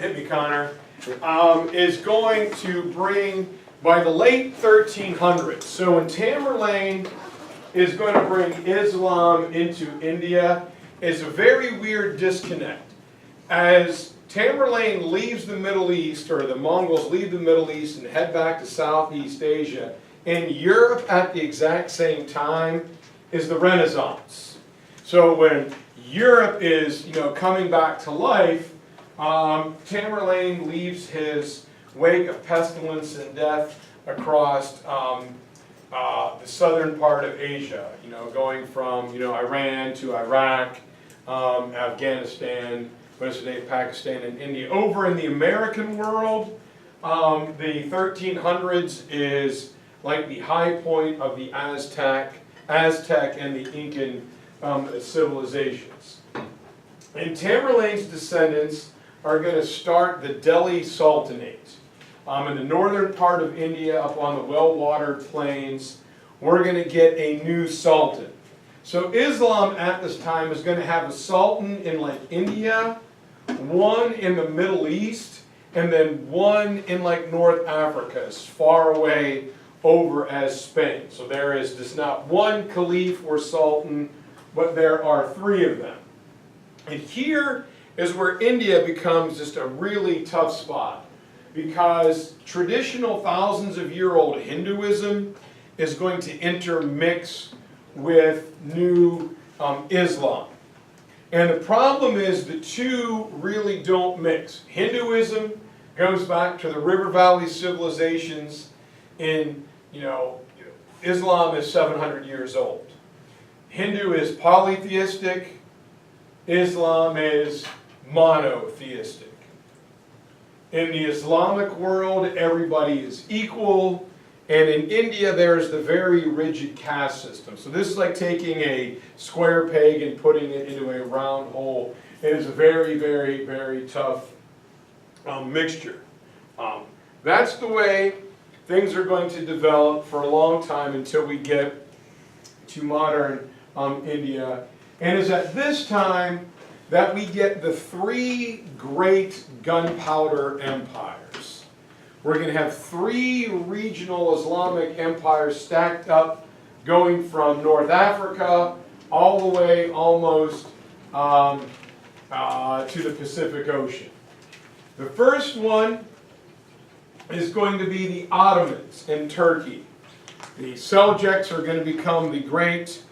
hit me, Connor, is going to bring, by the late 1300s, so when Tamerlane is going to bring Islam into India, it's a very weird disconnect. As Tamerlane leaves the Middle East, or the Mongols leave the Middle East and head back to Southeast Asia, in Europe at the exact same time is the Renaissance. So when Europe is, coming back to life, Tamerlane leaves his wake of pestilence and death across the southern part of Asia, going from, Iran to Iraq, Afghanistan, what is today Pakistan and India. Over in the American world, the 1300s is like the high point of the Aztec and the Incan civilizations. And Tamerlane's descendants are going to start the Delhi Sultanate. In the northern part of India, up on the well-watered plains, we're going to get a new sultan. So Islam at this time is going to have a sultan in like India, one in the Middle East, and then one in like North Africa, as far away over as Spain. So there is just not one caliph or sultan, but there are three of them. And here is where India becomes just a really tough spot, because traditional thousands-of-year-old Hinduism is going to intermix with new Islam. And the problem is the two really don't mix. Hinduism goes back to the River Valley civilizations in, Islam is 700 years old. Hindu is polytheistic, Islam is monotheistic. In the Islamic world, everybody is equal, and in India, there's the very rigid caste system. So this is like taking a square peg and putting it into a round hole. It is a very, very, very tough mixture. That's the way things are going to develop for a long time until we get to modern India. And it's at this time that we get the three great gunpowder empires. We're going to have three regional Islamic empires stacked up, going from North Africa all the way almost to the Pacific Ocean. The first one is going to be the Ottomans in Turkey. The Seljuks are going to become the great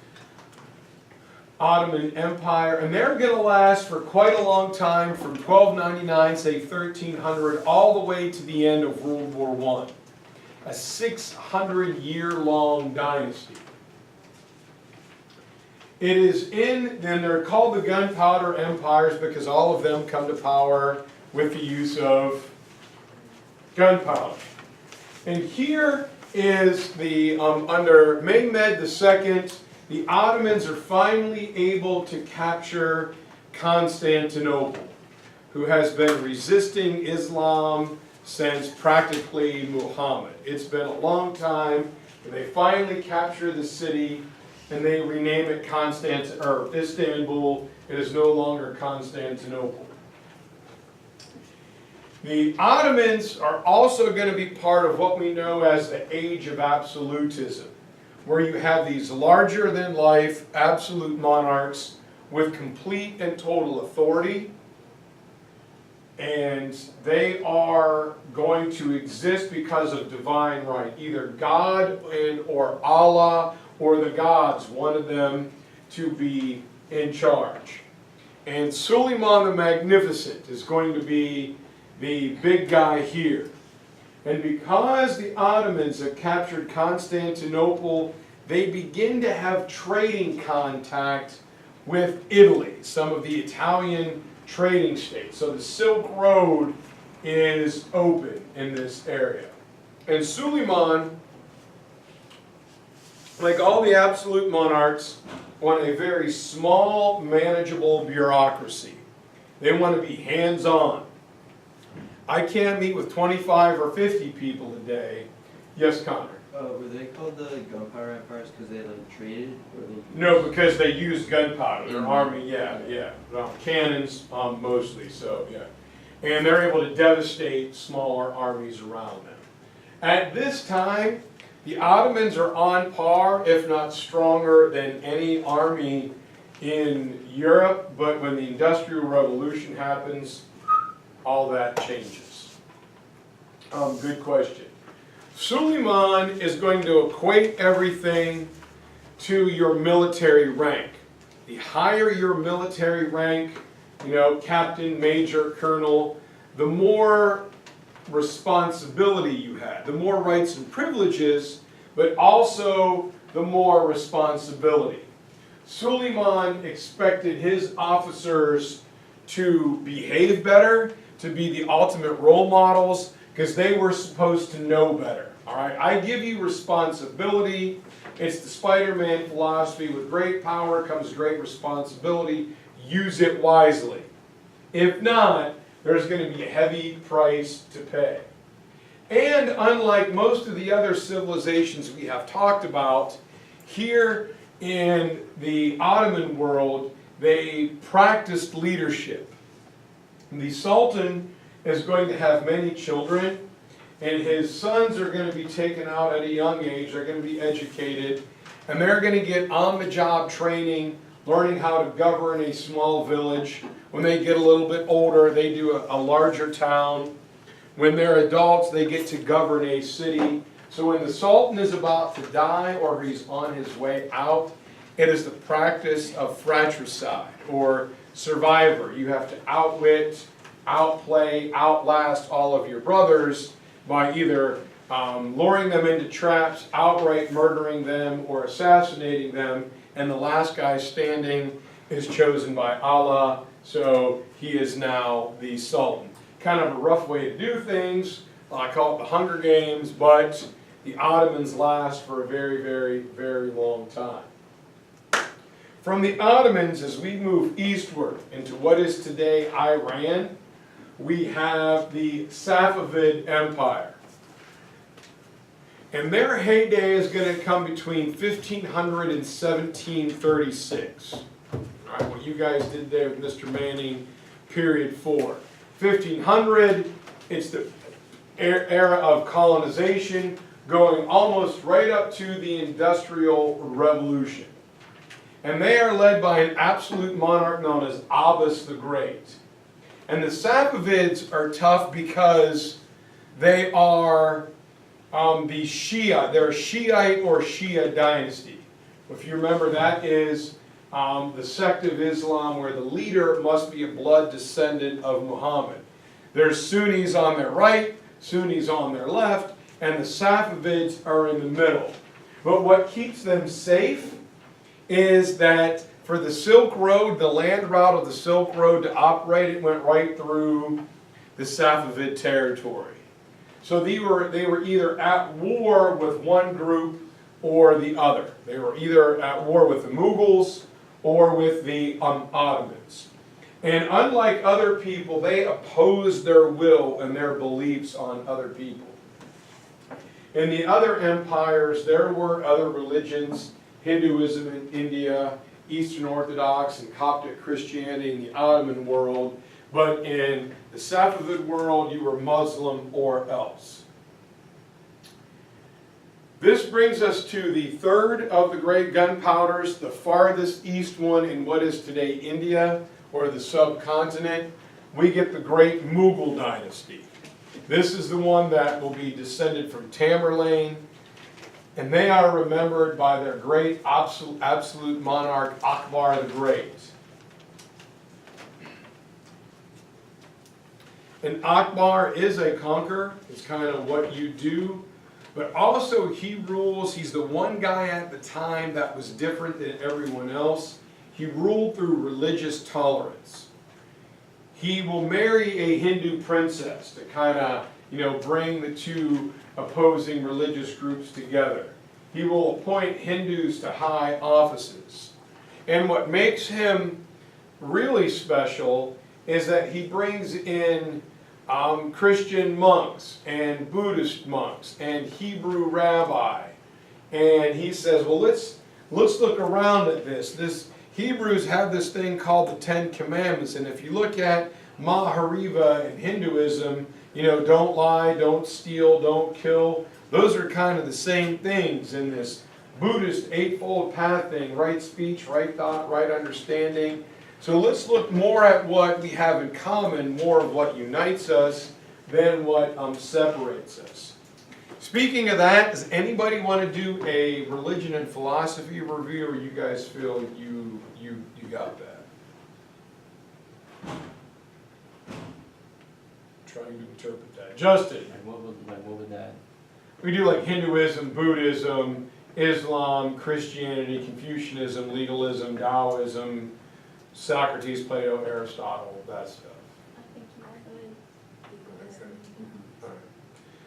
Ottoman Empire, and they're going to last for quite a long time, from 1299, say 1300, all the way to the end of World War I. A 600-year-long dynasty. It is and they're called the Gunpowder Empires because all of them come to power with the use of gunpowder. And here is the, under Mehmed II, the Ottomans are finally able to capture Constantinople, who has been resisting Islam since practically Muhammad. It's been a long time, but they finally capture the city and they rename it Istanbul. It is no longer Constantinople. The Ottomans are also going to be part of what we know as the Age of Absolutism, where you have these larger-than-life absolute monarchs with complete and total authority, and they are going to exist because of divine right. Either God or Allah or the gods wanted them to be in charge. And Suleiman the Magnificent is going to be the big guy here. And because the Ottomans have captured Constantinople, they begin to have trading contact with Italy, some of the Italian trading states. So the Silk Road is open in this area. And Suleiman, like all the absolute monarchs, want a very small, manageable bureaucracy. They want to be hands-on. I can't meet with 25 or 50 people a day. Yes, Connor? Were they called the Gunpowder Empires because they like traded? Or they No, because they used gunpowder. Their army, yeah. Cannons mostly, so yeah. and they're able to devastate smaller armies around them. At this time, the Ottomans are on par, if not stronger, than any army in Europe, but when the Industrial Revolution happens, all that changes. Good question. Suleiman is going to equate everything to your military rank. The higher your military rank, you know, captain, major, colonel, the more responsibility you had, the more rights and privileges, but also the more responsibility. Suleiman expected his officers to behave better, to be the ultimate role models, because they were supposed to know better. All right, I give you responsibility. It's the Spider-Man philosophy. With great power comes great responsibility. Use it wisely. If not, there's going to be a heavy price to pay. And unlike most of the other civilizations we have talked about, here in the Ottoman world, they practiced leadership. The Sultan is going to have many children, and his sons are going to be taken out at a young age. They're going to be educated, and they're going to get on-the-job training, learning how to govern a small village. When they get a little bit older, they do a larger town. When they're adults, they get to govern a city. So when the Sultan is about to die or he's on his way out, it is the practice of fratricide or survivor. You have to outwit, outplay, outlast all of your brothers by either luring them into traps, outright murdering them, or assassinating them. And the last guy standing is chosen by Allah, so he is now the Sultan. Kind of a rough way to do things. I call it the Hunger Games, but the Ottomans last for a very, very, very long time. From the Ottomans, as we move eastward into what is today Iran, we have the Safavid Empire. And their heyday is going to come between 1500 and 1736. All right, what you guys did there with Mr. Manning, period 4. 1500, it's the era of colonization, going almost right up to the Industrial Revolution. And they are led by an absolute monarch known as Abbas the Great. And the Safavids are tough because they are the Shia. They're a Shiite or Shia dynasty. If you remember, that is the sect of Islam where the leader must be a blood descendant of Muhammad. There's Sunnis on their right, Sunnis on their left, and the Safavids are in the middle. But what keeps them safe is that for the Silk Road, the land route of the Silk Road to operate, it went right through the Safavid territory. So they were either at war with one group or the other. They were either at war with the Mughals or with the Ottomans. And unlike other people, they opposed their will and their beliefs on other people. In the other empires, there were other religions, Hinduism in India, Eastern Orthodox and Coptic Christianity in the Ottoman world, but in the Safavid world, you were Muslim or else. This brings us to the third of the great gunpowders, the farthest east one in what is today India, or the subcontinent. We get the great Mughal dynasty. This is the one that will be descended from Tamerlane, and they are remembered by their great absolute monarch, Akbar the Great. And Akbar is a conqueror. It's kind of what you do. But also he rules, he's the one guy at the time that was different than everyone else. He ruled through religious tolerance. He will marry a Hindu princess to kind of, bring the two opposing religious groups together. He will appoint Hindus to high offices. And what makes him really special is that he brings in Christian monks and Buddhist monks and Hebrew rabbi. And he says, well, let's look around at this. Hebrews have this thing called the Ten Commandments. And if you look at Mahariva in Hinduism, you know, don't lie, don't steal, don't kill. Those are kind of the same things in this Buddhist Eightfold Path thing, right speech, right thought, right understanding. So let's look more at what we have in common, more of what unites us than what separates us. Speaking of that, does anybody want to do a religion and philosophy review, or you guys feel you got that? Trying to interpret that. Justin. What would that? We do like Hinduism, Buddhism, Islam, Christianity, Confucianism, legalism, Taoism, Socrates, Plato, Aristotle, that stuff. I think you are good. Okay. All right.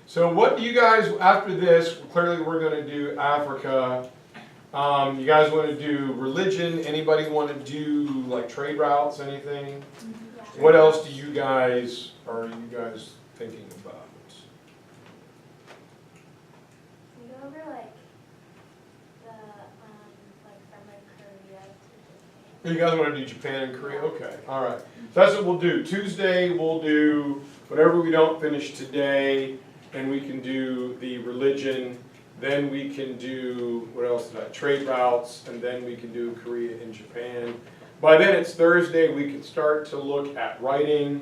So what do you guys, after this, clearly we're going to do Africa. You guys want to do religion? Anybody want to do like trade routes, anything? What else are you guys thinking about? We go over like the from like Korea to Japan. You guys want to do Japan and Korea? Okay, all right. That's what we'll do. Tuesday we'll do whatever we don't finish today, and we can do the religion. Then we can do, what else did I, trade routes, and then we can do Korea and Japan. By then it's Thursday, we can start to look at writing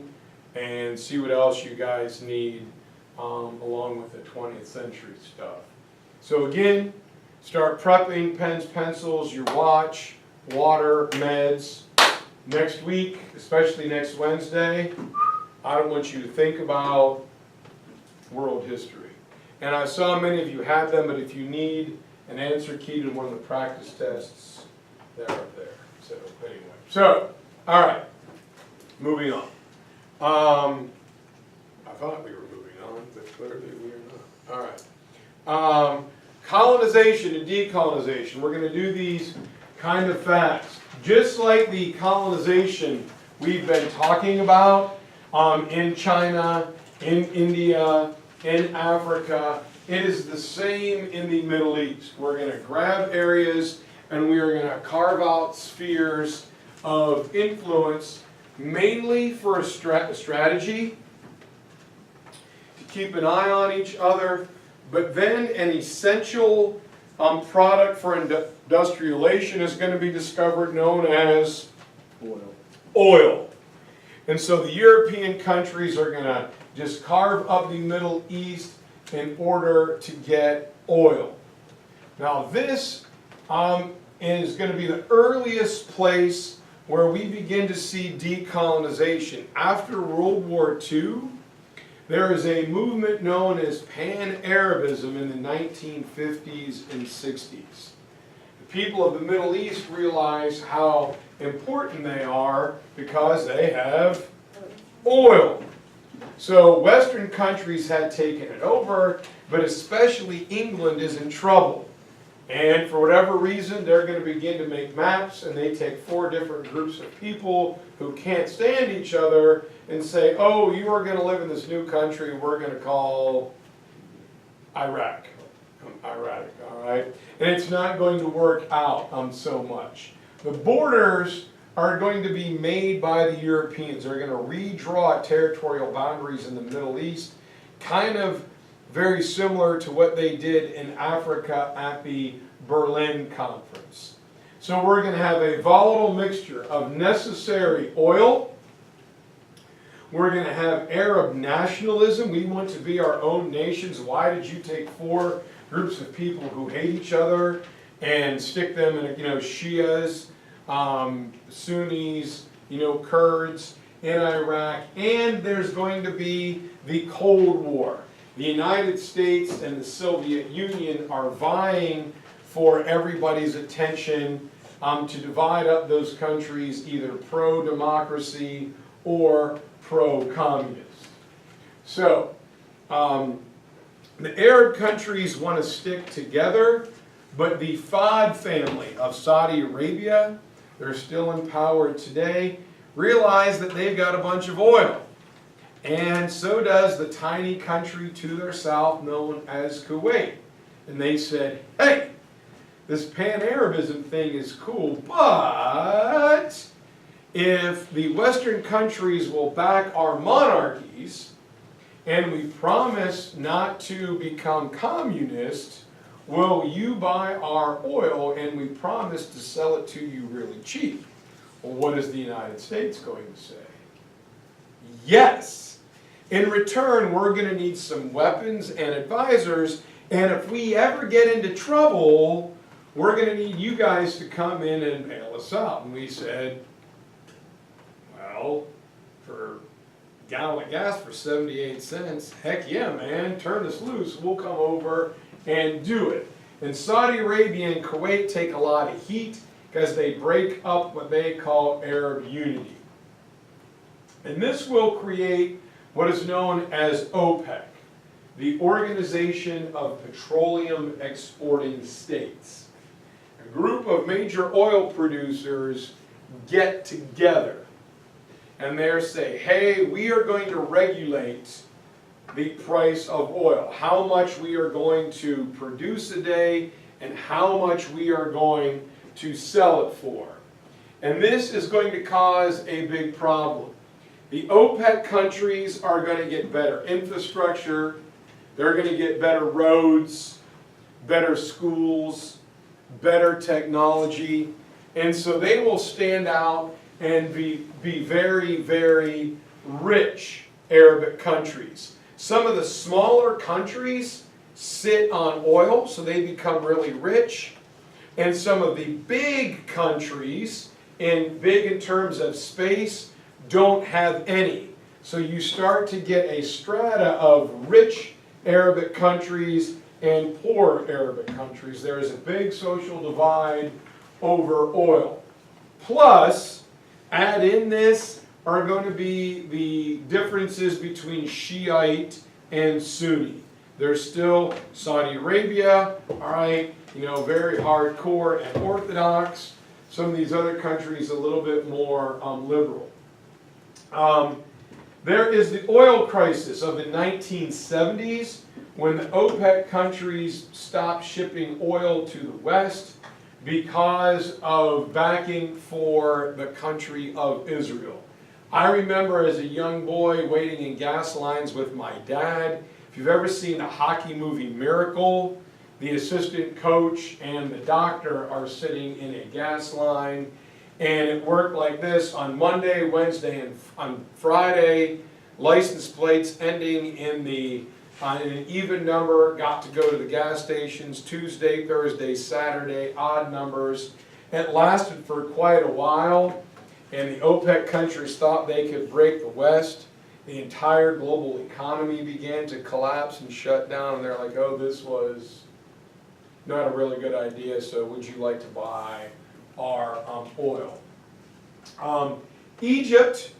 and see what else you guys need along with the 20th century stuff. So again, start prepping pens, pencils, your watch, water, meds. Next week, especially next Wednesday, I want you to think about world history. And I saw many of you have them, but if you need an answer key to one of the practice tests, they're up there. So anyway, so, all right, moving on. I thought we were moving on, but clearly we are not. All right. Colonization and decolonization. We're going to do these kind of fast. Just like the colonization we've been talking about in China, in India, in Africa, it is the same in the Middle East. We're going to grab areas and we are going to carve out spheres of influence, mainly for a strategy, to keep an eye on each other, but then an essential product for industrialization is going to be discovered, known as oil. And so the European countries are going to just carve up the Middle East in order to get oil. Now this is going to be the earliest place where we begin to see decolonization. After World War II, there is a movement known as Pan-Arabism in the 1950s and 60s. The people of the Middle East realize how important they are because they have oil. So Western countries had taken it over, but especially England is in trouble. And for whatever reason, they're going to begin to make maps, and they take 4 different groups of people who can't stand each other and say, oh, you are going to live in this new country we're going to call Iraq. Iraq, all right? And it's not going to work out so much. The borders are going to be made by the Europeans. They're going to redraw territorial boundaries in the Middle East, kind of very similar to what they did in Africa at the Berlin Conference. So we're going to have a volatile mixture of necessary oil. We're going to have Arab nationalism. We want to be our own nations. Why did you take 4 groups of people who hate each other and stick them in, Shias, Sunnis, Kurds in Iraq? And there's going to be the Cold War. The United States and the Soviet Union are vying for everybody's attention to divide up those countries, either pro-democracy or pro-communist. So, the Arab countries want to stick together, but the Fahd family of Saudi Arabia, they're still in power today, realize that they've got a bunch of oil. And so does the tiny country to their south known as Kuwait. And they said, hey, this Pan-Arabism thing is cool, but if the Western countries will back our monarchies, and we promise not to become communist, will you buy our oil and we promise to sell it to you really cheap? Well, what is the United States going to say? Yes. In return, we're going to need some weapons and advisors, and if we ever get into trouble, we're going to need you guys to come in and bail us out. And we said, well, for a gallon of gas for 78 cents, heck yeah, man, turn us loose. We'll come over and do it. And Saudi Arabia and Kuwait take a lot of heat because they break up what they call Arab unity. And this will create what is known as OPEC, the Organization of Petroleum Exporting States. A group of major oil producers get together and they say, hey, we are going to regulate the price of oil, how much we are going to produce a day and how much we are going to sell it for. And this is going to cause a big problem. The OPEC countries are going to get better infrastructure, they're going to get better roads, better schools, better technology, and so they will stand out and be very, very rich Arabic countries. Some of the smaller countries sit on oil, so they become really rich, and some of the big countries, big in terms of space, don't have any. So you start to get a strata of rich Arabic countries and poor Arabic countries. There is a big social divide over oil. Plus, add in this are going to be the differences between Shiite and Sunni. There's still Saudi Arabia, all right, very hardcore and orthodox. Some of these other countries a little bit more liberal. There is the oil crisis of the 1970s when the OPEC countries stopped shipping oil to the West because of backing for the country of Israel. I remember as a young boy waiting in gas lines with my dad. If you've ever seen the hockey movie Miracle, the assistant coach and the doctor are sitting in a gas line, and it worked like this: on Monday, Wednesday, and on Friday, license plates ending in an even number got to go to the gas stations. Tuesday, Thursday, Saturday, odd numbers. It lasted for quite a while, and the OPEC countries thought they could break the West. The entire global economy began to collapse and shut down, and they're like, oh, this was not a really good idea, so would you like to buy our oil? Egypt,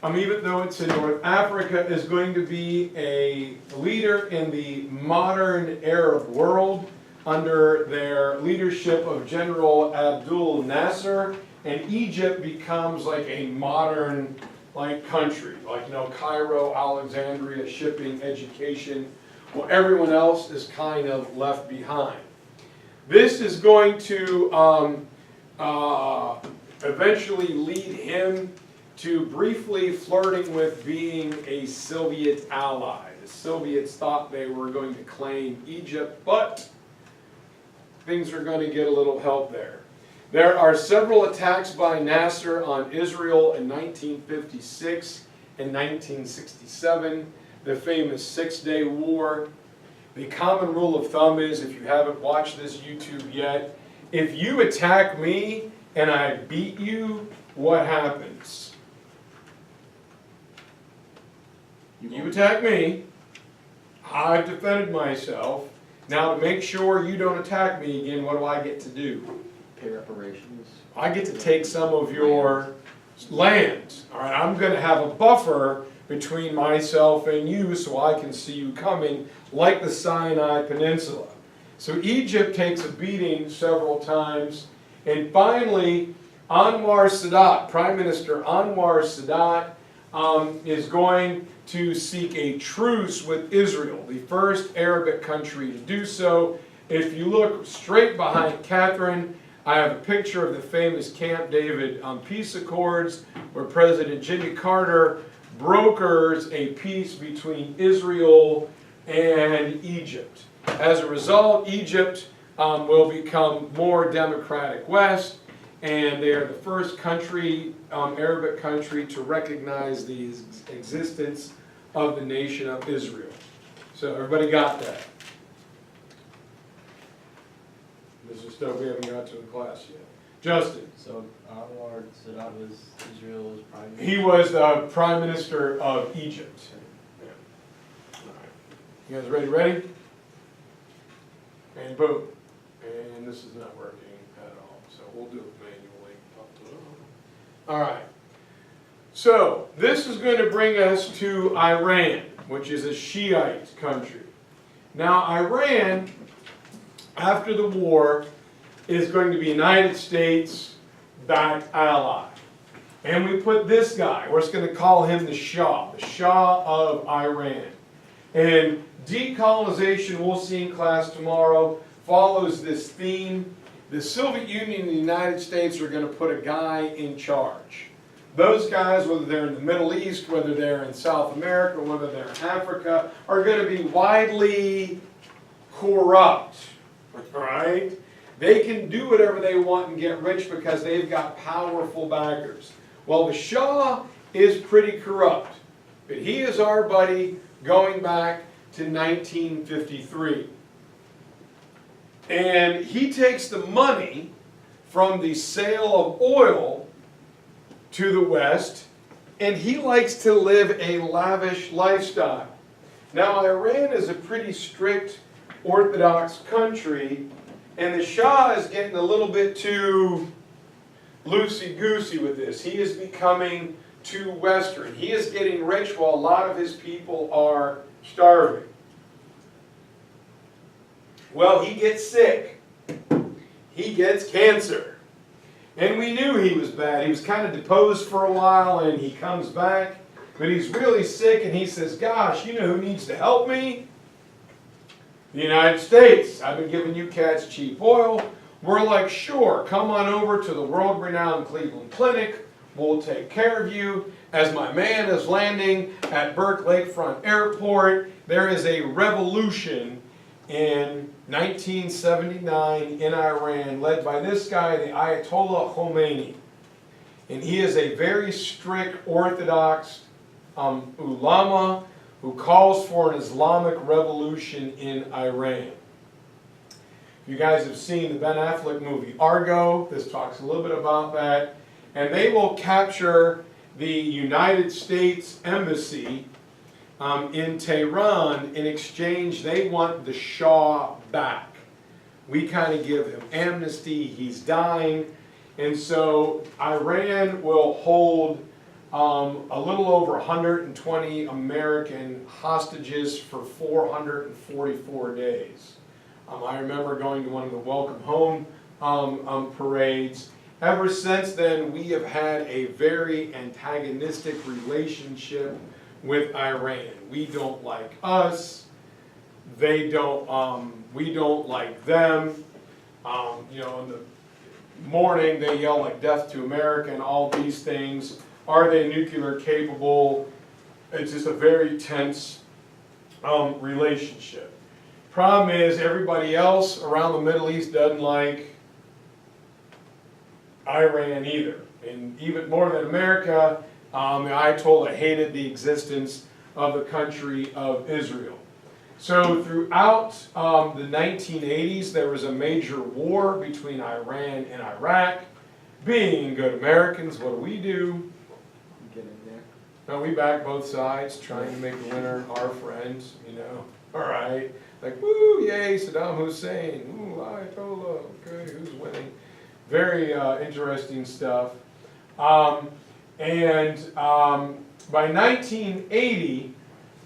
even though it's in North Africa, is going to be a leader in the modern Arab world under their leadership of General Abdul Nasser, and Egypt becomes like a modern country, Cairo, Alexandria, shipping, education. Well, everyone else is kind of left behind. This is going to eventually lead him to briefly flirting with being a Soviet ally. The Soviets thought they were going to claim Egypt, but things are going to get a little help there. There are several attacks by Nasser on Israel in 1956 and 1967, the famous Six-Day War. The common rule of thumb is, if you haven't watched this YouTube yet, if you attack me and I beat you, what happens? You attack me, I've defended myself. Now to make sure you don't attack me again, what do I get to do? Pay reparations. I get to take some of your land. All right, I'm going to have a buffer between myself and you so I can see you coming, like the Sinai Peninsula. So Egypt takes a beating several times, and finally Anwar Sadat, Prime Minister Anwar Sadat, is going to seek a truce with Israel, the first Arabic country to do so. If you look straight behind Catherine, I have a picture of the famous Camp David peace accords, where President Jimmy Carter brokers a peace between Israel and Egypt. As a result, Egypt will become more democratic West, and they are the first country, Arabic country, to recognize the existence of the nation of Israel. So everybody got that? Mr. Stowe, we haven't got to in class yet. Justin. So Anwar Sadat was Israel's prime minister? He was the Prime Minister of Egypt. Yeah. All right. You guys ready? And boom. And this is not working at all, so we'll do it manually. All right. So this is going to bring us to Iran, which is a Shiite country. Now Iran, after the war, is going to be United States-backed ally. And we put this guy, we're just going to call him the Shah of Iran. And decolonization, we'll see in class tomorrow, follows this theme. The Soviet Union and the United States are going to put a guy in charge. Those guys, whether they're in the Middle East, whether they're in South America, whether they're in Africa, are going to be widely corrupt, right? They can do whatever they want and get rich because they've got powerful backers. Well, the Shah is pretty corrupt, but he is our buddy going back to 1953. And he takes the money from the sale of oil to the West, and he likes to live a lavish lifestyle. Now, Iran is a pretty strict Orthodox country, and the Shah is getting a little bit too loosey-goosey with this. He is becoming too Western. He is getting rich while a lot of his people are starving. Well, he gets sick. He gets cancer. And we knew he was bad. He was kind of deposed for a while, and he comes back. But he's really sick, and he says, gosh, you know who needs to help me? The United States. I've been giving you cats cheap oil. We're like, sure, come on over to the world-renowned Cleveland Clinic. We'll take care of you. As my man is landing at Burke Lakefront Airport, there is a revolution in 1979 in Iran, led by this guy, the Ayatollah Khomeini. And he is a very strict Orthodox ulama who calls for an Islamic revolution in Iran. You guys have seen the Ben Affleck movie Argo. This talks a little bit about that. And they will capture the United States Embassy in Tehran. In exchange, they want the Shah back. We kind of give him amnesty. He's dying. And so Iran will hold a little over 120 American hostages for 444 days. I remember going to one of the Welcome Home parades. Ever since then, we have had a very antagonistic relationship with Iran. We don't like us. They don't. We don't like them. You know, in the morning they yell like "Death to America" and all these things. Are they nuclear capable? It's just a very tense relationship. Problem is, everybody else around the Middle East doesn't like Iran either. And even more than America, the Ayatollah hated the existence of the country of Israel. So throughout the 1980s, there was a major war between Iran and Iraq. Being good Americans, what do? Get in there. No, we back both sides, trying to make the winner our friends, you know. All right. Like, woo, yay, Saddam Hussein. Ooh, Ayatollah. Okay, who's winning? Very interesting stuff. By 1980,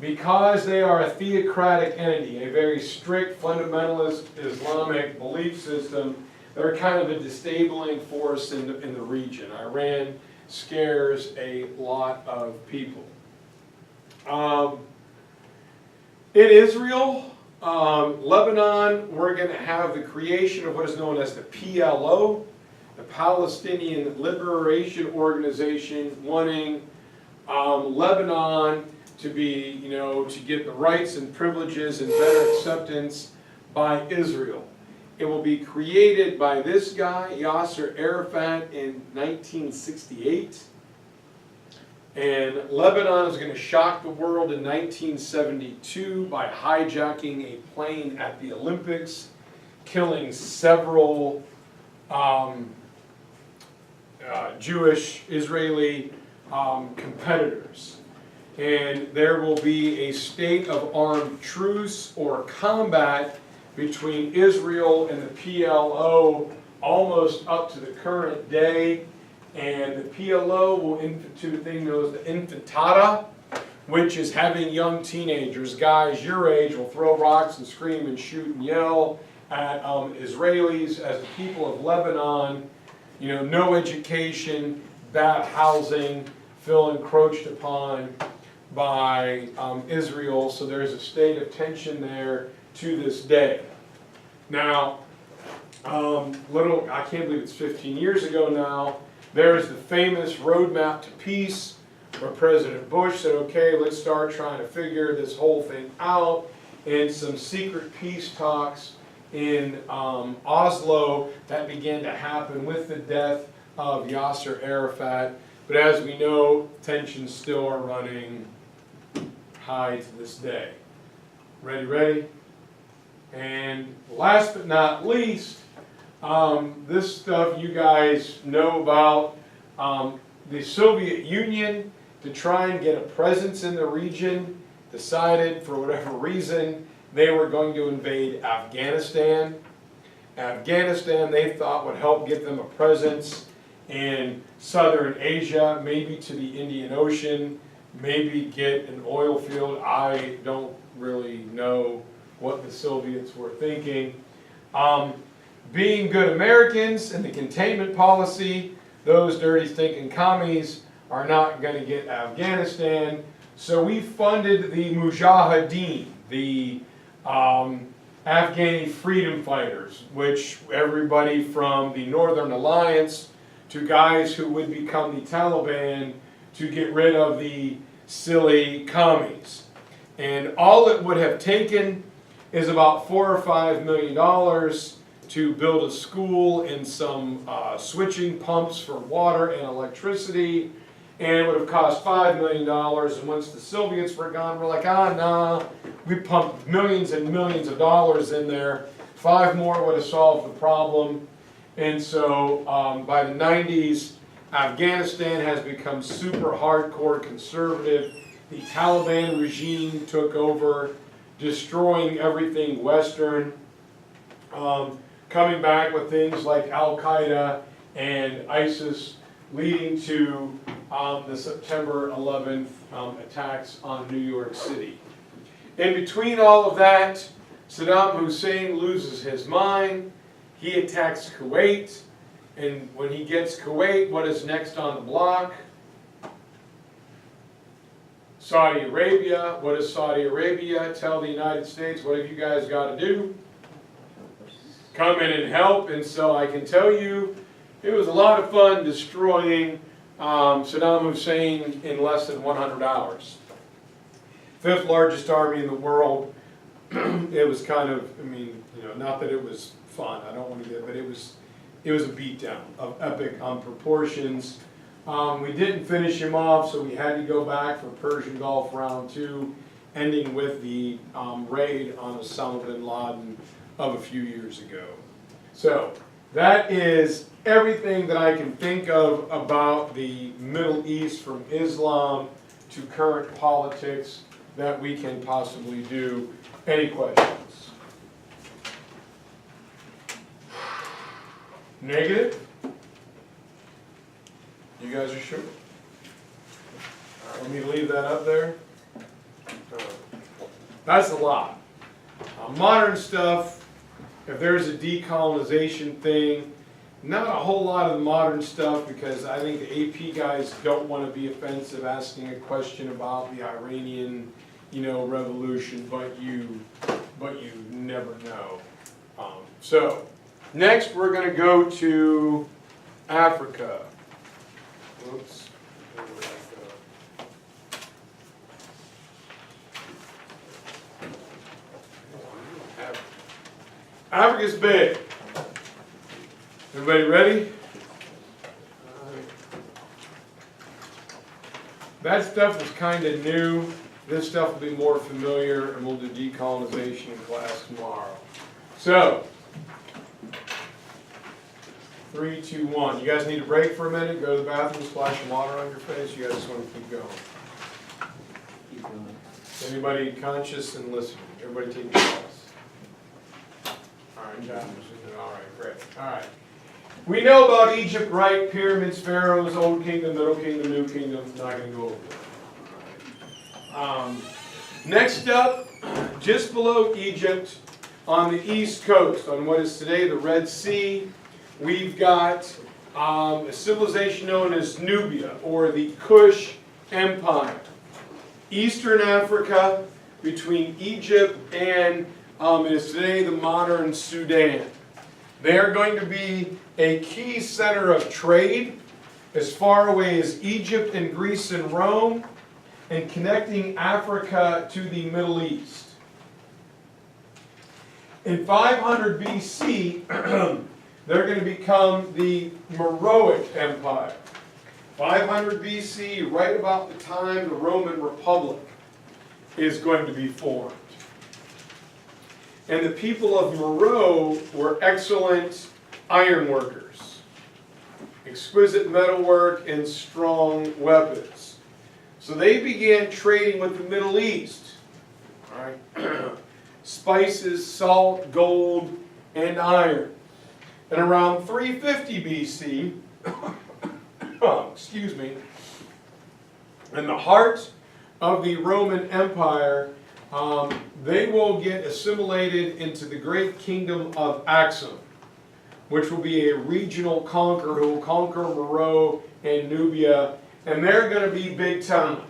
because they are a theocratic entity, a very strict fundamentalist Islamic belief system, they're kind of a destabilizing force in the region. Iran scares a lot of people. In Israel, Lebanon, we're going to have the creation of what is known as the PLO, the Palestinian Liberation Organization wanting Lebanon to be, to get the rights and privileges and better acceptance by Israel. It will be created by this guy, Yasser Arafat, in 1968. And Lebanon is going to shock the world in 1972 by hijacking a plane at the Olympics, killing several Jewish Israeli competitors. And there will be a state of armed truce or combat between Israel and the PLO almost up to the current day. And the PLO will institute a thing known as the intifada, which is having young teenagers, guys your age, will throw rocks and scream and shoot and yell at Israelis as the people of Lebanon, no education, bad housing, feel encroached upon by Israel. So there's a state of tension there to this day. Now, I can't believe it's 15 years ago now, there's the famous roadmap to peace where President Bush said, okay, let's start trying to figure this whole thing out, and some secret peace talks in Oslo that began to happen with the death of Yasser Arafat. But as we know, tensions still are running high to this day. Ready? And last but not least, this stuff you guys know about, the Soviet Union, to try and get a presence in the region, decided for whatever reason they were going to invade Afghanistan. Afghanistan, they thought, would help get them a presence in southern Asia, maybe to the Indian Ocean, maybe get an oil field. I don't really know what the Soviets were thinking. Being good Americans and the containment policy, those dirty stinking commies are not going to get Afghanistan. So we funded the Mujahideen, the Afghani freedom fighters, which everybody from the Northern Alliance to guys who would become the Taliban to get rid of the silly commies. And all it would have taken is about $4 or $5 million to build a school and some switching pumps for water and electricity, and it would have cost $5 million. And once the Soviets were gone, we're like, nah, we pumped millions and millions of dollars in there. 5 more would have solved the problem. And so by the 90s, Afghanistan has become super hardcore conservative. The Taliban regime took over, destroying everything Western, coming back with things like Al-Qaeda and ISIS, leading to the September 11th attacks on New York City. In between all of that, Saddam Hussein loses his mind. He attacks Kuwait, and when he gets Kuwait, what is next on the block? Saudi Arabia. What does Saudi Arabia tell the United States? What have you guys got to do? Come in and help. And so I can tell you, it was a lot of fun destroying Saddam Hussein in less than 100 hours. 5th largest army in the world. It was kind of, not that it was fun, I don't want to get, but it was a beatdown of epic proportions. We didn't finish him off, so we had to go back for Persian Gulf round 2, ending with the raid on Osama bin Laden of a few years ago. So that is everything that I can think of about the Middle East, from Islam to current politics, that we can possibly do. Any questions? Negative? You guys are sure? All right, let me leave that up there. That's a lot. Modern stuff, if there's a decolonization thing, not a whole lot of the modern stuff, because I think the AP guys don't want to be offensive asking a question about the Iranian, revolution, but you never know. So next we're going to go to Africa. Whoops. Where did that go? Africa's big. Everybody ready? That stuff was kind of new. This stuff will be more familiar, and we'll do decolonization in class tomorrow. So, 3, 2, 1. You guys need a break for a minute? Go to the bathroom, splash some water on your face. You guys just want to keep going. Keep going. Anybody conscious and listening? Everybody take your class. All right, John. All right, great. All right. We know about Egypt, right? Pyramids, pharaohs, Old Kingdom, Middle Kingdom, New Kingdom. Not going to go over that. Next up, just below Egypt, on the east coast, on what is today the Red Sea, we've got a civilization known as Nubia, or the Kush Empire. Eastern Africa, between Egypt and it is today the modern Sudan. They are going to be a key center of trade as far away as Egypt and Greece and Rome, and connecting Africa to the Middle East. In 500 BC, they're going to become the Meroic Empire. 500 BC, right about the time the Roman Republic is going to be formed. And the people of Meroe were excellent ironworkers, exquisite metalwork, and strong weapons. So they began trading with the Middle East. All right. Spices, salt, gold, and iron. And around 350 BC, excuse me, in the heart of the Roman Empire, they will get assimilated into the great kingdom of Aksum, which will be a regional conqueror who will conquer Meroe and Nubia, and they're going to be big time.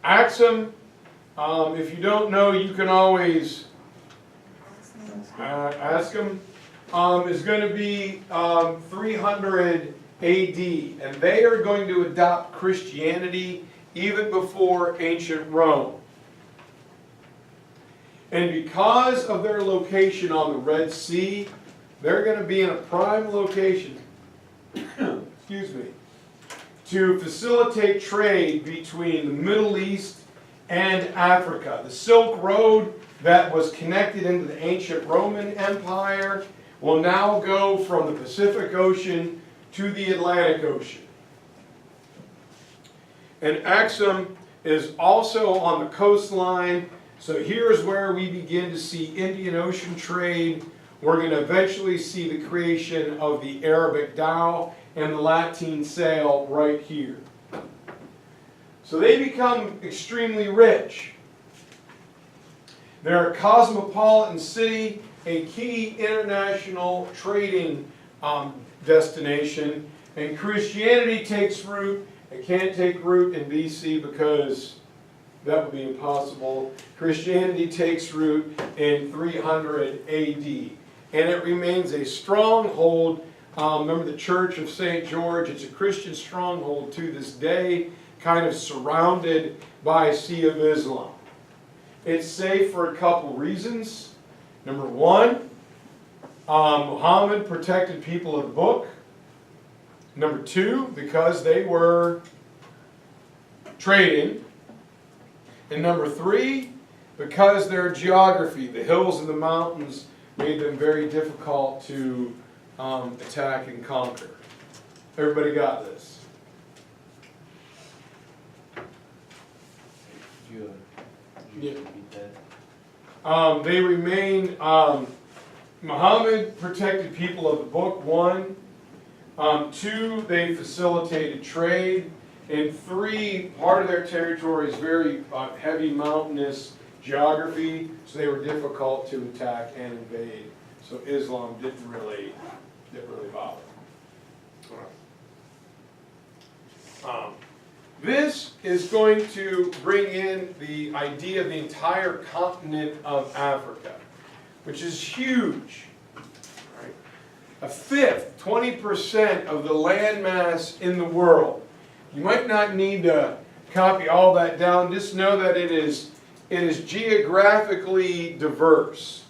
Aksum, if you don't know, you can always ask them, is going to be 300 AD, and they are going to adopt Christianity even before ancient Rome. And because of their location on the Red Sea, they're going to be in a prime location, excuse me, to facilitate trade between the Middle East and Africa. The Silk Road that was connected into the ancient Roman Empire will now go from the Pacific Ocean to the Atlantic Ocean. And Aksum is also on the coastline, so here's where we begin to see Indian Ocean trade. We're going to eventually see the creation of the Arabic dhow and the Latin sail right here. So they become extremely rich. They're a cosmopolitan city, a key international trading destination, and Christianity takes root. It can't take root in BC because that would be impossible. Christianity takes root in 300 AD, and it remains a stronghold. Remember the Church of St. George? It's a Christian stronghold to this day, kind of surrounded by a sea of Islam. It's safe for a couple reasons. Number one, Muhammad protected people of the book. Number two, because they were trading. And number three, because their geography, the hills and the mountains, made them very difficult to attack and conquer. Everybody got this? Did you repeat that? They remain, Muhammad protected people of the book, one. Two, they facilitated trade. And three, part of their territory is very heavy mountainous geography, so they were difficult to attack and invade. So Islam didn't really bother. This is going to bring in the idea of the entire continent of Africa, which is huge. Right? a fifth, 20% of the landmass in the world. You might not need to copy all that down. Just know that it is geographically diverse,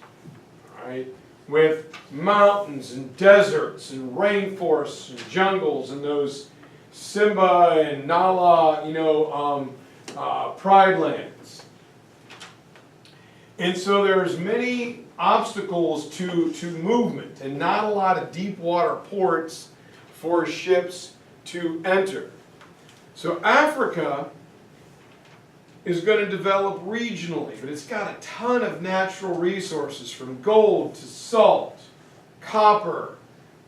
right? With mountains and deserts and rainforests and jungles and those Simba and Nala, pride lands. And so there's many obstacles to movement and not a lot of deep water ports for ships to enter. So Africa is going to develop regionally, but it's got a ton of natural resources, from gold to salt, copper,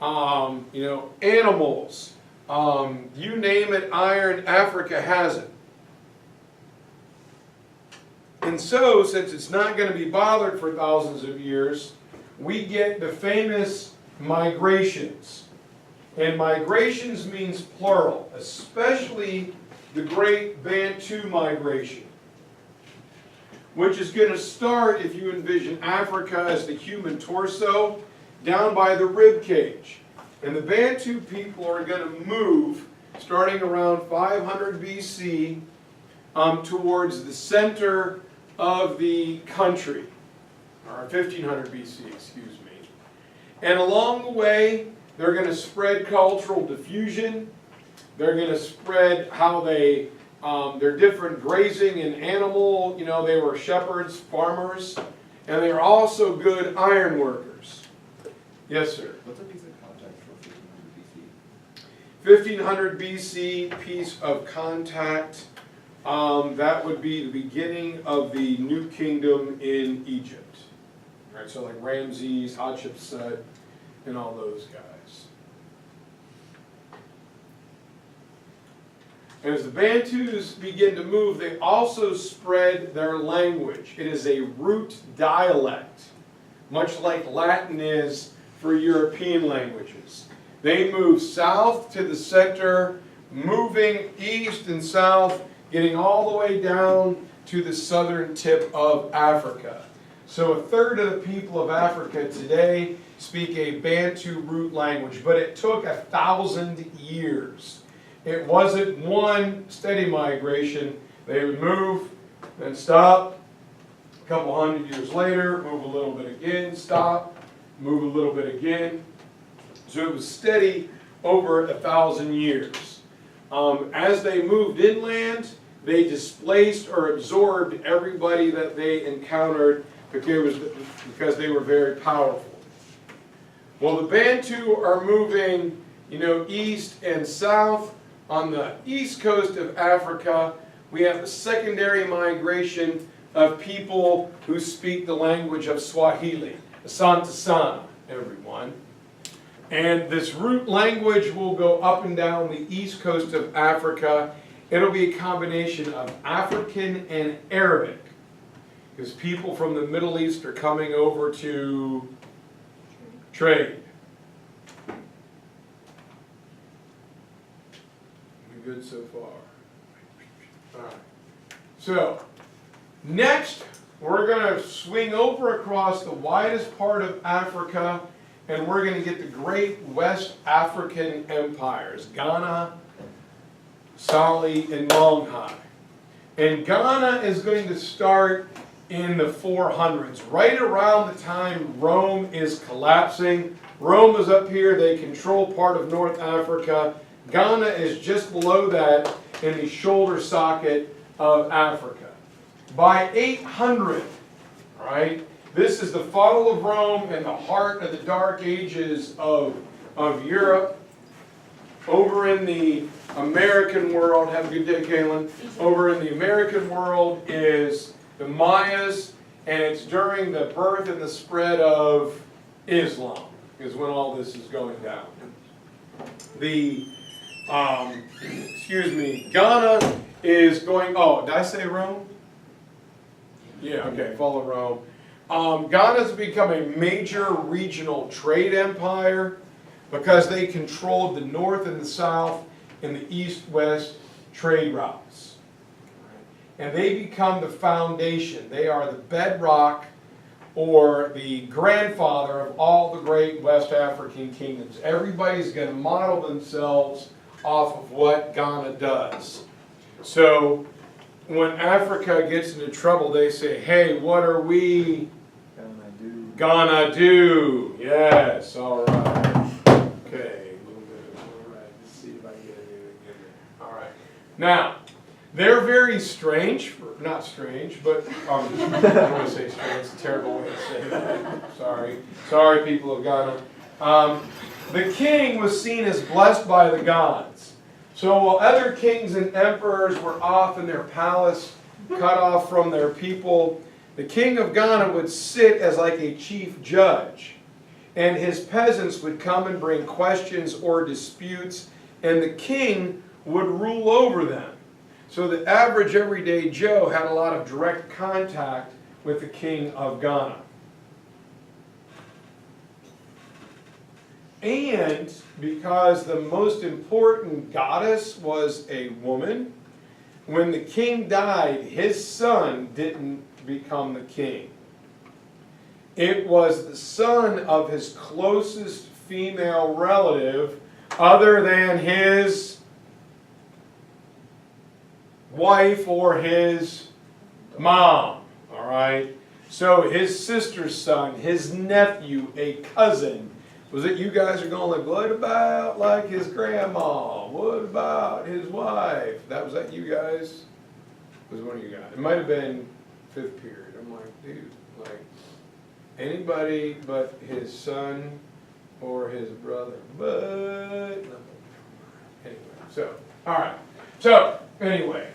animals, you name it, iron. Africa has it. And so, since it's not going to be bothered for thousands of years, we get the famous migrations. And migrations means plural, especially the great Bantu migration, which is going to start, if you envision Africa as the human torso, down by the rib cage. And the Bantu people are going to move, starting around 500 BC, towards the center of the country, or 1500 BC, excuse me. And along the way, they're going to spread cultural diffusion. They're going to spread how they, their different grazing and animal, they were shepherds, farmers, and they are also good iron workers. Yes, sir? What's a piece of contact for 1500 BC? 1500 BC, piece of contact. That would be the beginning of the new kingdom in Egypt. Right, so like Ramses, Hatshepsut, and all those guys. As the Bantus begin to move, they also spread their language. It is a root dialect, much like Latin is for European languages. They move south to the center, moving east and south, getting all the way down to the southern tip of Africa. So a third of the people of Africa today speak a Bantu root language, but it took 1,000 years. It wasn't one steady migration. They would move, then stop. A couple hundred years later, move a little bit again, stop, move a little bit again. So it was steady over 1,000 years. As they moved inland, they displaced or absorbed everybody that they encountered because they were very powerful. Well, the Bantu are moving, east and south. On the east coast of Africa, we have a secondary migration of people who speak the language of Swahili. Asante sana, everyone. And this root language will go up and down the east coast of Africa. It'll be a combination of African and Arabic, because people from the Middle East are coming over to trade. We good so far? All right. So, next, we're going to swing over across the widest part of Africa, and we're going to get the great West African empires, Ghana, Sali, and Longhai. And Ghana is going to start in the 400s, right around the time Rome is collapsing. Rome is up here, they control part of North Africa. Ghana is just below that in the shoulder socket of Africa. By 800, right, this is the fall of Rome and the heart of the Dark Ages of Europe. Over in the American world, have a good day, Kaylin. Over in the American world is the Mayas, and it's during the birth and the spread of Islam is when all this is going down. The, Ghana is going, oh, did I say Rome? Yeah, okay, follow Rome. Ghana's become a major regional trade empire because they controlled the north and the south and the east-west trade routes. And they become the foundation. They are the bedrock or the grandfather of all the great West African kingdoms. Everybody's going to model themselves off of what Ghana does. So when Africa gets into trouble, they say, hey, what are we gonna do? Yes, all right. Okay, a little bit. All right, let's see if I can get it in there. All right. Now, they're very strange, not strange, but I don't want to say strange, it's a terrible way to say that. Sorry, people of Ghana. The king was seen as blessed by the gods. So while other kings and emperors were off in their palace, cut off from their people, the king of Ghana would sit as like a chief judge. And his peasants would come and bring questions or disputes, and the king would rule over them. So the average everyday Joe had a lot of direct contact with the king of Ghana. And because the most important goddess was a woman, when the king died, his son didn't become the king. It was the son of his closest female relative, other than his wife or his mom. All right? So his sister's son, his nephew, a cousin. Was it you guys are going like, what about like his grandma? What about his wife? Was that you guys? It was one of you guys. It might have been 5th period. I'm like, dude, like anybody but his son or his brother. But anyway, so all right. So anyway,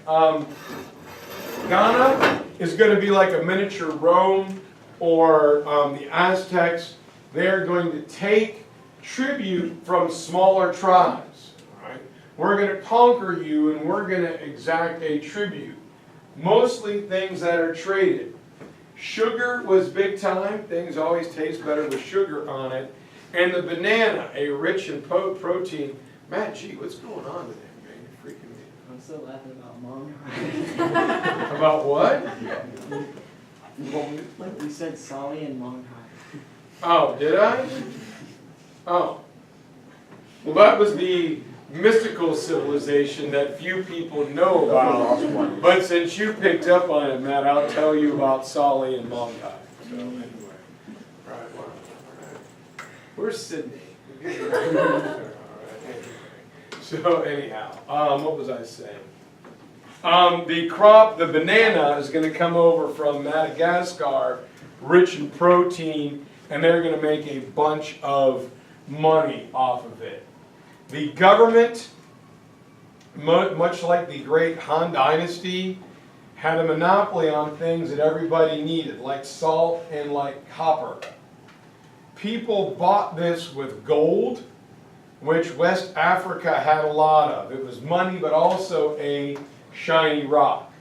Ghana is going to be like a miniature Rome or the Aztecs. They're going to take tribute from smaller tribes. All right? We're going to conquer you and we're going to exact a tribute. Mostly things that are traded. Sugar was big time. Things always taste better with sugar on it. And the banana, a rich in protein. Matt, gee, what's going on today, man? You're freaking me. I'm still laughing about Monghai. About what? Like we said, Sali and Monghai. Oh, did I? Oh. Well, that was the mystical civilization that few people know about. But since you picked up on it, Matt, I'll tell you about Sali and Monghai. So anyway. All right, well, all right. Where's Sydney? All right, anyway. So anyhow, what was I saying? The crop, the banana, is going to come over from Madagascar, rich in protein, and they're going to make a bunch of money off of it. The government, much like the great Han Dynasty, had a monopoly on things that everybody needed, like salt and like copper. People bought this with gold, which West Africa had a lot of. It was money, but also a shiny rock.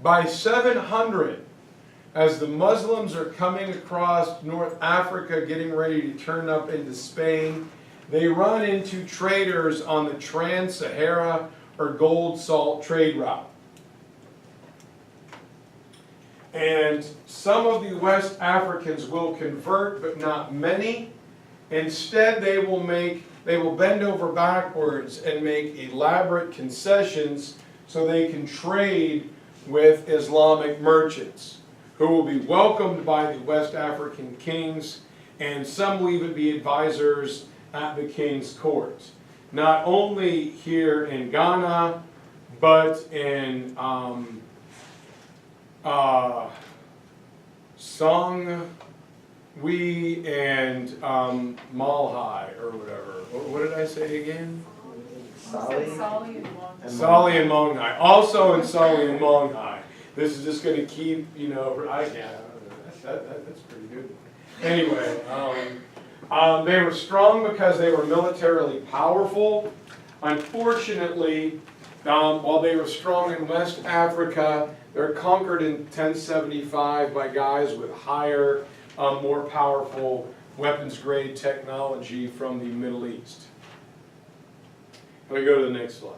By 700, as the Muslims are coming across North Africa, getting ready to turn up into Spain, they run into traders on the Trans-Sahara or gold salt trade route. And some of the West Africans will convert, but not many. Instead, they will bend over backwards and make elaborate concessions so they can trade with Islamic merchants, who will be welcomed by the West African kings, and some will even be advisors at the king's court. Not only here in Ghana, but in Songwe and Malhai, or whatever. What did I say again? Sali Sali and Monghai. Also in Sali and Monghai. This is just going to keep, I can't. That's pretty good. Anyway, they were strong because they were militarily powerful. Unfortunately, while they were strong in West Africa, they're conquered in 1075 by guys with higher, more powerful weapons-grade technology from the Middle East. Let me go to the next slide.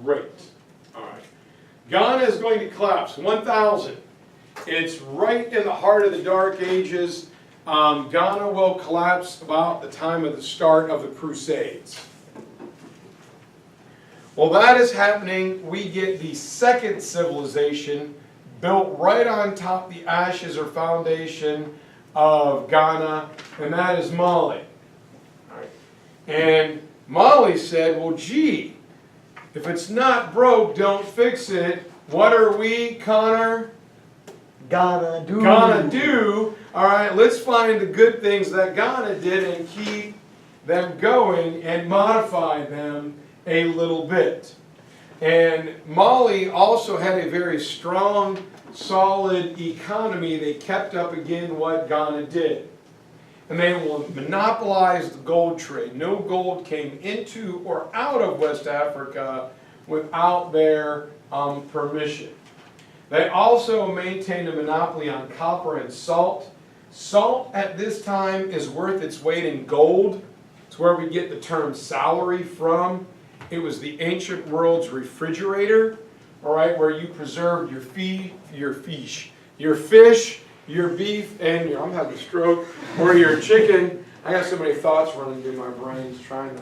Great. All right. Ghana is going to collapse, 1000. It's right in the heart of the Dark Ages. Ghana will collapse about the time of the start of the Crusades. Well, that is happening. We get the second civilization built right on top the ashes or foundation of Ghana, and that is Mali. And Mali said, well, gee, if it's not broke, don't fix it. What are we, Connor? Gonna do. Gonna do. All right, let's find the good things that Ghana did and keep them going and modify them a little bit. And Mali also had a very strong, solid economy. They kept up again what Ghana did. And they will monopolize the gold trade. No gold came into or out of West Africa without their permission. They also maintained a monopoly on copper and salt. Salt at this time is worth its weight in gold. It's where we get the term salary from. It was the ancient world's refrigerator, all right, where you preserved your fish, your beef, and your, I'm having a stroke, or your chicken. I got so many thoughts running through my brain trying to,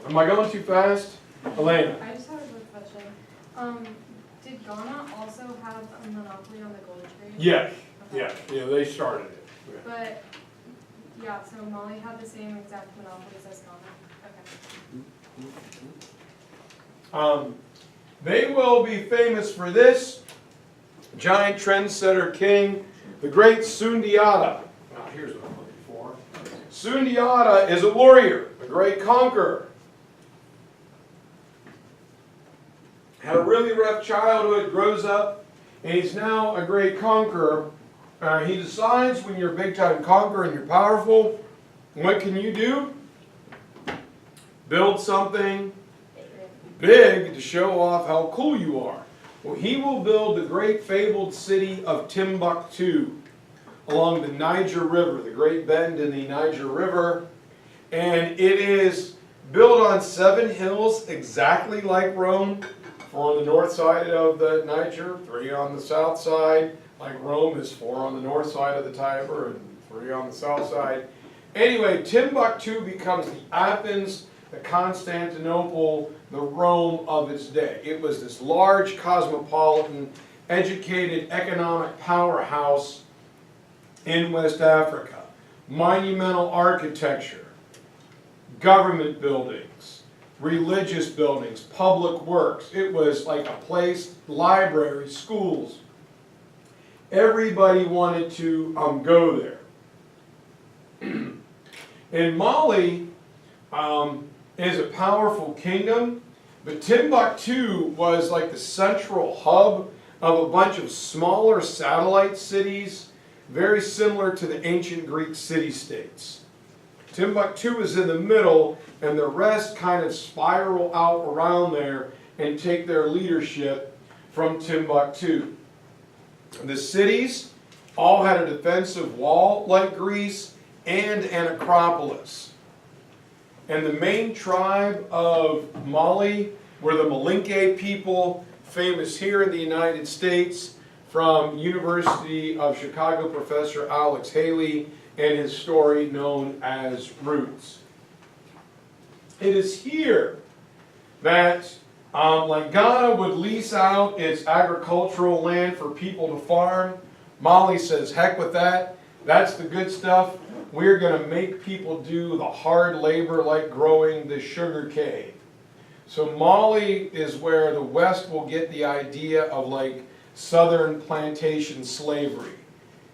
am I going too fast? Elena. I just have a quick question. Did Ghana also have a monopoly on the gold trade? Yes, Okay. yeah, they started it. Yeah. But, yeah, so Mali had the same exact monopolies as Ghana. Okay. They will be famous for this giant trendsetter king, the great Sundiata. Now, here's what I'm looking for. Sundiata is a warrior, a great conqueror. Had a really rough childhood, grows up, and he's now a great conqueror. He decides when you're a big-time conqueror and you're powerful, what can you do? Build something big to show off how cool you are. Well, he will build the great fabled city of Timbuktu along the Niger River, the great bend in the Niger River. And it is built on 7 hills exactly like Rome. 4 on the north side of the Niger, 3 on the south side. Like Rome is 4 on the north side of the Tiber and 3 on the south side. Anyway, Timbuktu becomes the Athens, the Constantinople, the Rome of its day. It was this large, cosmopolitan, educated, economic powerhouse in West Africa. Monumental architecture, government buildings, religious buildings, public works. It was like a place, libraries, schools. Everybody wanted to go there. And Mali is a powerful kingdom, but Timbuktu was like the central hub of a bunch of smaller satellite cities, very similar to the ancient Greek city-states. Timbuktu is in the middle, and the rest kind of spiral out around there and take their leadership from Timbuktu. The cities all had a defensive wall like Greece and an acropolis. And the main tribe of Mali were the Malinke people, famous here in the United States, from University of Chicago professor Alex Haley and his story known as Roots. It is here that like Ghana would lease out its agricultural land for people to farm. Mali says, heck with that. That's the good stuff. We're going to make people do the hard labor like growing the sugar cane. So Mali is where the West will get the idea of like southern plantation slavery.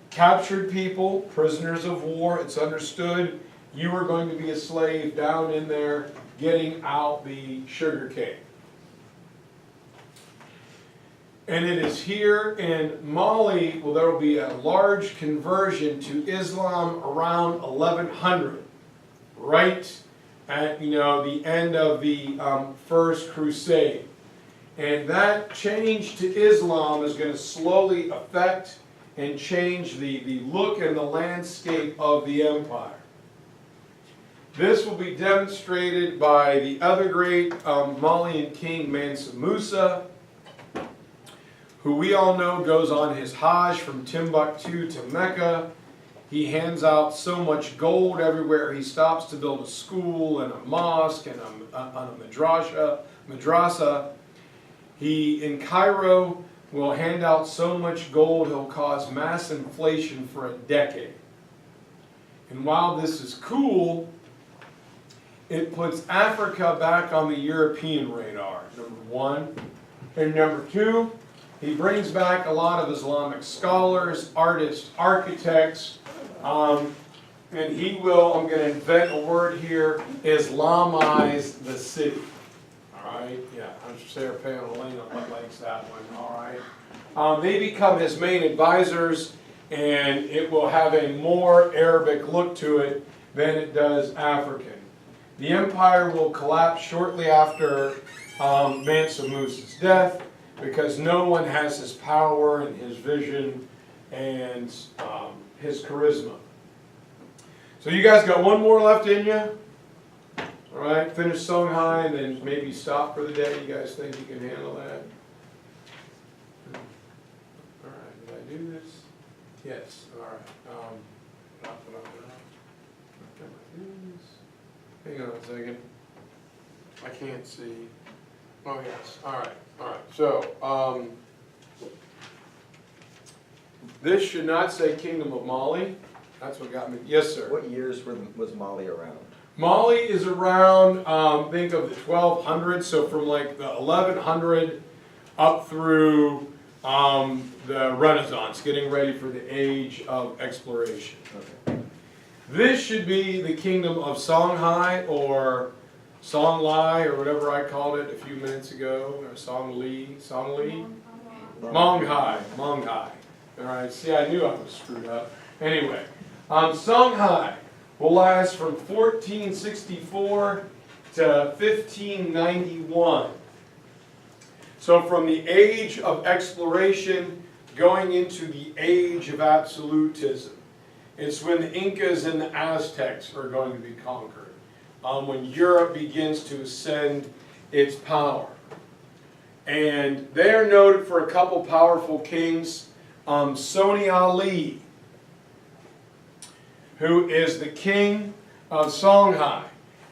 Captured people, prisoners of war, it's understood you were going to be a slave down in there getting out the sugar cane. And it is here in Mali, well, there will be a large conversion to Islam around 1100, right at the end of the First Crusade. And that change to Islam is going to slowly affect and change the look and the landscape of the empire. This will be demonstrated by the other great Malian king, Mansa Musa. who we all know goes on his Hajj from Timbuktu to Mecca. He hands out so much gold everywhere he stops to build a school and a mosque and a madrasa. He, in Cairo, will hand out so much gold he'll cause mass inflation for a decade. And while this is cool, it puts Africa back on the European radar, number one. And number two, he brings back a lot of Islamic scholars, artists, architects, and he will, I'm going to invent a word here, Islamize the city. All right, yeah, I'm sure Sarah Palin likes that one, all right. They become his main advisors, and it will have a more Arabic look to it than it does African. The empire will collapse shortly after Mansa Musa's death, because no one has his power and his vision and his charisma. So you guys got one more left in you? All right, finish Songhai and then maybe stop for the day. You guys think you can handle that? All right, did I do this? Yes, all right. Hang on a second. I can't see. Oh, yes, all right, all right. So, this should not say Kingdom of Mali. That's what got me. Yes, sir. What years was Mali around? Mali is around, think of the 1200s, so from like the 1100 up through the Renaissance, getting ready for the age of exploration. Okay. This should be the Kingdom of Songhai, or Songlai, or whatever I called it a few minutes ago, or Songli. Monghai. All right, see, I knew I was screwed up. Anyway, Songhai will last from 1464 to 1591. So from the age of exploration going into the age of absolutism. It's when the Incas and the Aztecs are going to be conquered, when Europe begins to ascend its power. And they are noted for a couple powerful kings. Soni Ali, who is the king of Songhai.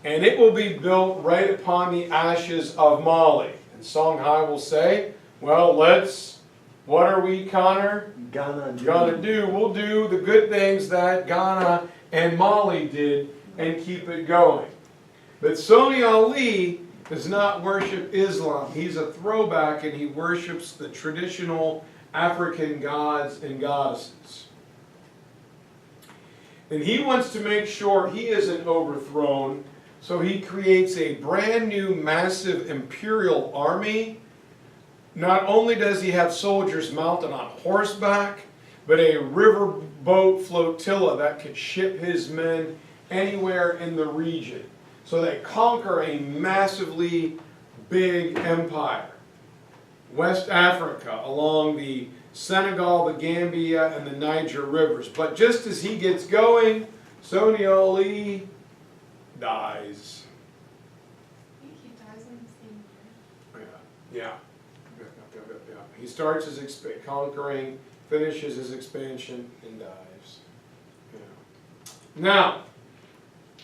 And it will be built right upon the ashes of Mali. And Songhai will say, well, what are we, Connor? Gonna do. We'll do the good things that Ghana and Mali did and keep it going. But Soni Ali does not worship Islam. He's a throwback, and he worships the traditional African gods and goddesses. And he wants to make sure he isn't overthrown, so he creates a brand new massive imperial army. Not only does he have soldiers mounted on horseback, but a riverboat flotilla that could ship his men anywhere in the region. So they conquer a massively big empire. West Africa, along the Senegal, the Gambia, and the Niger rivers. But just as he gets going, Soni Ali dies. I think he dies in the same year. Yeah. He starts his conquering, finishes his expansion, and dies. Yeah. Now,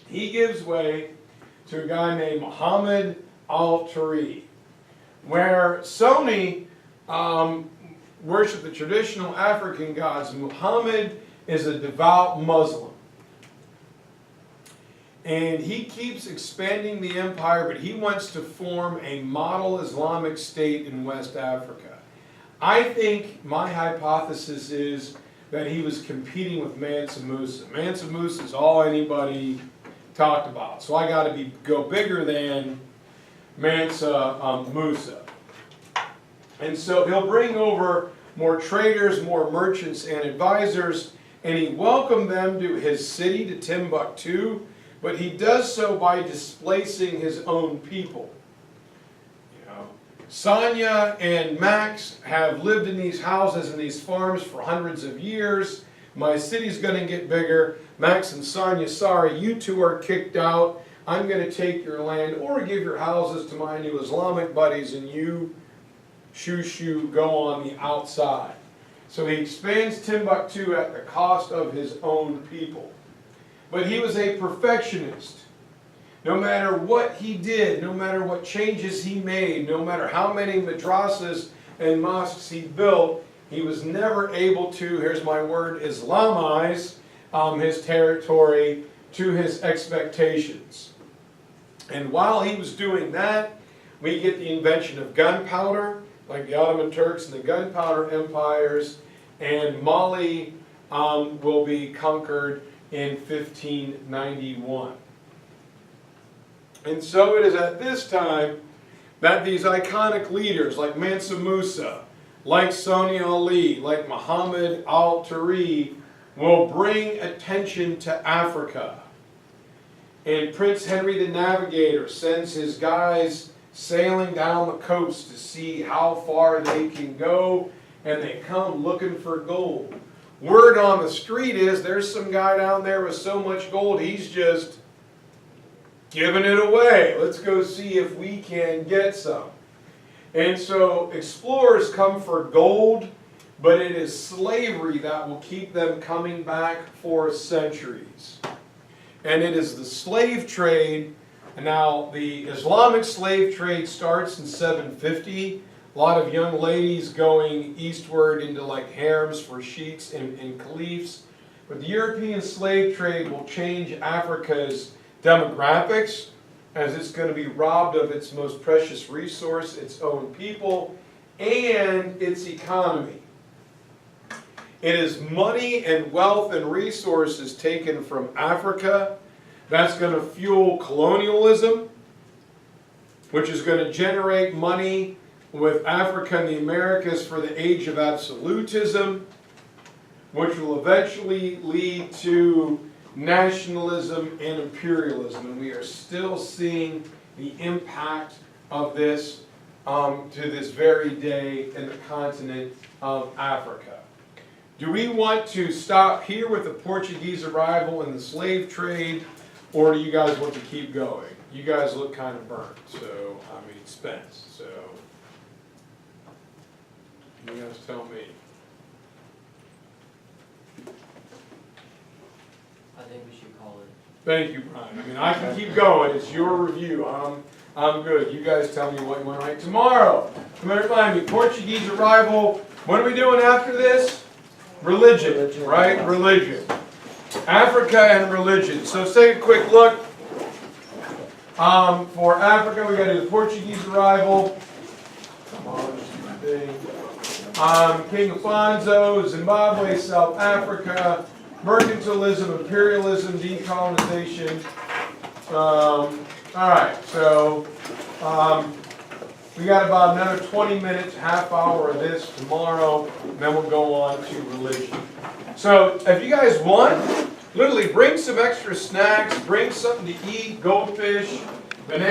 he gives way to a guy named Muhammad al-Tari, where Soni worship the traditional African gods. Muhammad is a devout Muslim. And he keeps expanding the empire, but he wants to form a model Islamic state in West Africa. I think my hypothesis is that he was competing with Mansa Musa. Mansa Musa is all anybody talked about. So I got to go bigger than Mansa Musa. And so he'll bring over more traders, more merchants and advisors, and he welcomed them to his city, to Timbuktu, but he does so by displacing his own people. Sonia and Max have lived in these houses and these farms for hundreds of years. My city's going to get bigger. Max and Sonia, sorry, you two are kicked out. I'm going to take your land or give your houses to my new Islamic buddies, and you Shushu go on the outside. So he expands Timbuktu at the cost of his own people. But he was a perfectionist. No matter what he did, no matter what changes he made, no matter how many madrasas and mosques he built, he was never able to, here's my word, Islamize his territory to his expectations. And while he was doing that, we get the invention of gunpowder, like the Ottoman Turks and the Gunpowder Empires, and Mali will be conquered in 1591. And so it is at this time that these iconic leaders like Mansa Musa, like Sonia Ali, like Muhammad al-Tari will bring attention to Africa. And Prince Henry the Navigator sends his guys sailing down the coast to see how far they can go, and they come looking for gold. Word on the street is there's some guy down there with so much gold, he's just giving it away. Let's go see if we can get some. And so explorers come for gold, but it is slavery that will keep them coming back for centuries. And it is the slave trade. And now the Islamic slave trade starts in 750. A lot of young ladies going eastward into like harems for sheiks and caliphs. But the European slave trade will change Africa's demographics, as it's going to be robbed of its most precious resource, its own people, and its economy. It is money and wealth and resources taken from Africa that's going to fuel colonialism, which is going to generate money with Africa and the Americas for the age of absolutism, which will eventually lead to nationalism and imperialism. And we are still seeing the impact of this to this very day in the continent of Africa. Do we want to stop here with the Portuguese arrival and the slave trade, or do you guys want to keep going? You guys look kind of burnt, so, I mean, spent, so you guys tell me. I think we should call it. Thank you, Brian. I mean, I can keep going. It's your review. I'm good. You guys tell me what you want to write tomorrow. Remind me, Portuguese arrival. What are we doing after this? Religion, right? Religion. Africa and religion. So let's take a quick look. For Africa, we got to do the Portuguese arrival. Come on, thing. King Afonso, Zimbabwe, South Africa, mercantilism, imperialism, decolonization. All right, so we got about another 20 minutes, half hour of this tomorrow, and then we'll go on to religion. So if you guys want, literally bring some extra snacks, bring something to eat, goldfish, banana.